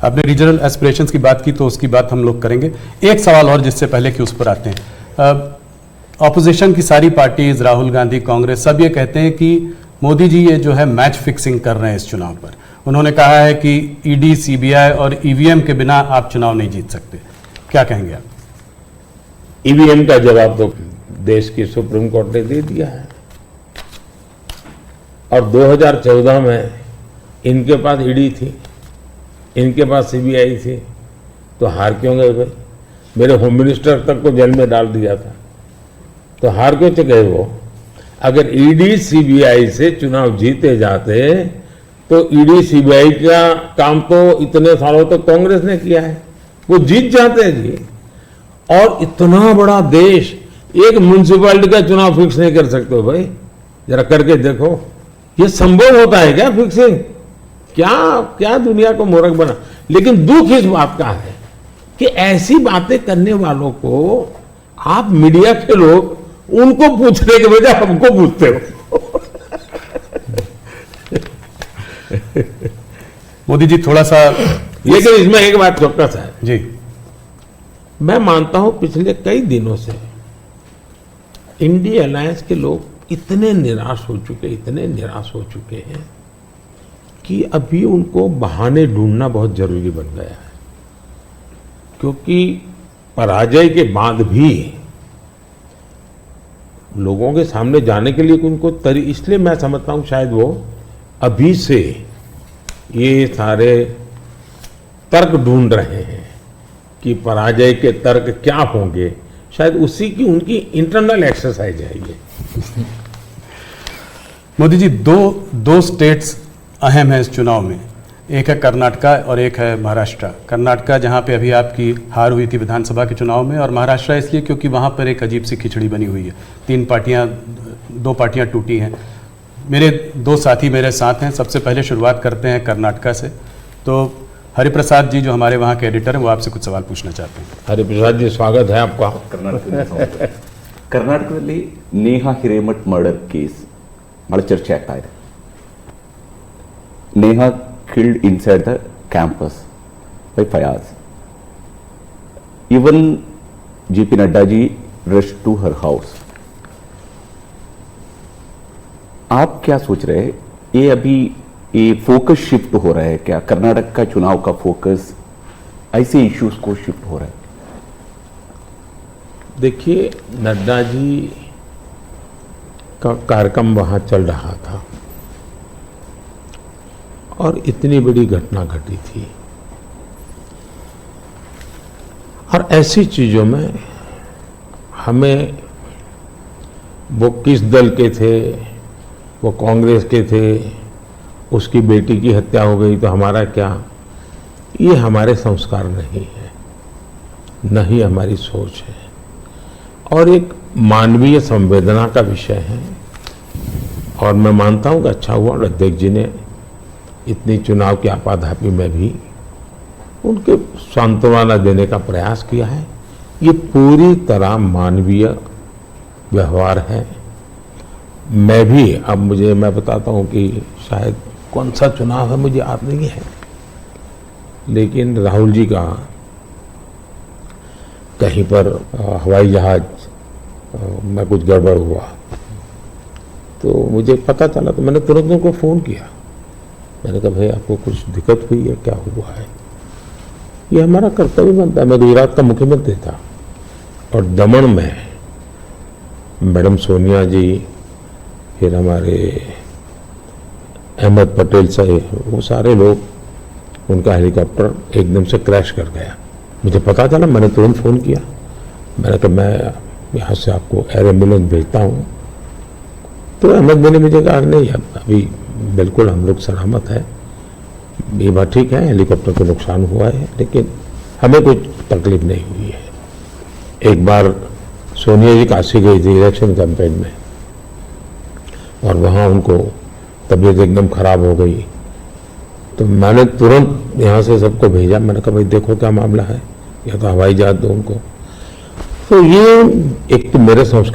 आपने regional aspirations की बात की तो उसकी बात हम लोग करेंगे। एक सवाल और जिससे पहले कि उस पर आते हैं, ऑपोजिशन की सारी पार्टीज, राहुल गांधी, कांग्रेस, सब ये कहते हैं कि मोदी जी ये जो है मैच फिक्सिंग कर रहे हैं इस चुनाव पर। उन्होंने कहा है कि ईडी, सीबीआई और ईवीएम के बिना आप चुनाव नहीं जीत सकते। क्या कहेंगे आप? ईवीएम का जवाब तो देश की सुप्रीम कोर्ट ने दे दिया है, और 2014 में इनके पास ईडी थी, इनके पास सीबीआई थी, तो हार क्यों गए भाई? मेरे होम मिनिस्टर तक को जेल में डाल दिया था, तो हार क्यों गए वो? अगर ईडी सीबीआई से चुनाव जीते जाते तो ईडी सीबीआई का काम तो इतने सालों तक कांग्रेस ने किया है, वो जीत जाते हैं जी। और इतना बड़ा देश एक म्युनिसिपैलिटी का चुनाव फिक्स नहीं कर सकते हो भाई, जरा करके देखो, ये संभव होता है क्या फिक्सिंग? क्या क्या दुनिया को मूर्ख बना। लेकिन दुख इस बात का है कि ऐसी बातें करने वालों को आप मीडिया के लोग उनको पूछने के बजाय हमको पूछते हो। मोदी जी थोड़ा सा, लेकिन इसमें एक बात चौकस है जी, मैं मानता हूं पिछले कई दिनों से इंडिया अलायंस के लोग इतने निराश हो चुके, इतने निराश हो चुके हैं कि अभी उनको बहाने ढूंढना बहुत जरूरी बन गया है, क्योंकि पराजय के बाद भी लोगों के सामने जाने के लिए उनको इसलिए मैं समझता हूं शायद वो अभी से ये सारे तर्क ढूंढ रहे हैं कि पराजय के तर्क क्या होंगे, शायद उसी की उनकी इंटरनल एक्सरसाइज है ये। मोदी जी दो स्टेट्स अहम है इस चुनाव में, एक है कर्नाटका और एक है महाराष्ट्र। कर्नाटका जहां पे अभी आपकी हार हुई थी विधानसभा के चुनाव में, और महाराष्ट्र इसलिए क्योंकि वहां पर एक अजीब सी खिचड़ी बनी हुई है, दो पार्टियां टूटी हैं। मेरे दो साथी मेरे साथ हैं। सबसे पहले शुरुआत करते हैं कर्नाटका से। तो हरिप्रसाद जी जो हमारे वहाँ के एडिटर हैं वो आपसे कुछ सवाल पूछना चाहते हैं। हरिप्रसाद जी स्वागत है आपका। ಕರ್ನಾಟಕದಲ್ಲಿ ನೇಹಾ ಹಿರೇಮಠ್ ಮರ್ಡರ್ ಕೇಸ್ ಬಹಳ ಚರ್ಚೆ ಆಗ್ತಾ ಇದೆ. Neha killed inside the campus by Fayaz. Even JP Nadda ji rushed to her house. आप क्या सोच रहे हैं, ये अभी ये फोकस शिफ्ट हो रहा है क्या? कर्नाटक का चुनाव का फोकस ऐसे इश्यूज को शिफ्ट हो रहा है? देखिए, नड्डा जी का कार्यक्रम वहां चल रहा था और इतनी बड़ी घटना घटी थी, और ऐसी चीजों में हमें वो किस दल के थे, वो कांग्रेस के थे, उसकी बेटी की हत्या हो गई तो हमारा क्या, ये हमारे संस्कार नहीं है, न ही हमारी सोच है, और एक मानवीय संवेदना का विषय है। और मैं मानता हूं कि अच्छा हुआ अध्यक्ष जी ने इतनी चुनाव की आपाधापी में भी उनके सांत्वना देने का प्रयास किया है। ये पूरी तरह मानवीय व्यवहार है। मैं भी अब मैं बताता हूं कि शायद कौन सा चुनाव है मुझे याद नहीं है, लेकिन राहुल जी का कहीं पर हवाई जहाज में कुछ गड़बड़ हुआ तो मुझे पता चला, तो मैंने तुरंत उनको फ़ोन किया। मैंने कहा भाई आपको कुछ दिक्कत हुई है, क्या हुआ है? ये हमारा कर्तव्य बनता है। मैं गुजरात का मुख्यमंत्री था और दमन में मैडम सोनिया जी, फिर हमारे अहमद पटेल साहब, वो सारे लोग, उनका हेलीकॉप्टर एकदम से क्रैश कर गया। मुझे पता चला, मैंने तुरंत फ़ोन किया। मैंने कहा मैं यहाँ से आपको एयर एम्बुलेंस भेजता हूँ। तो अहमद ने मुझे कहा नहीं, अभी बिल्कुल हम लोग सलामत है, ये बात ठीक है, हेलीकॉप्टर को नुकसान हुआ है लेकिन हमें कोई तकलीफ नहीं हुई है। एक बार सोनिया जी काशी गई थी इलेक्शन कैंपेन में, और वहाँ उनको तबीयत एकदम खराब हो गई, तो मैंने तुरंत यहाँ से सबको भेजा। मैंने कहा भाई देखो क्या मामला है, या तो हवाई जहाज दो उनको। तो ये एक तो मेरे संस्कार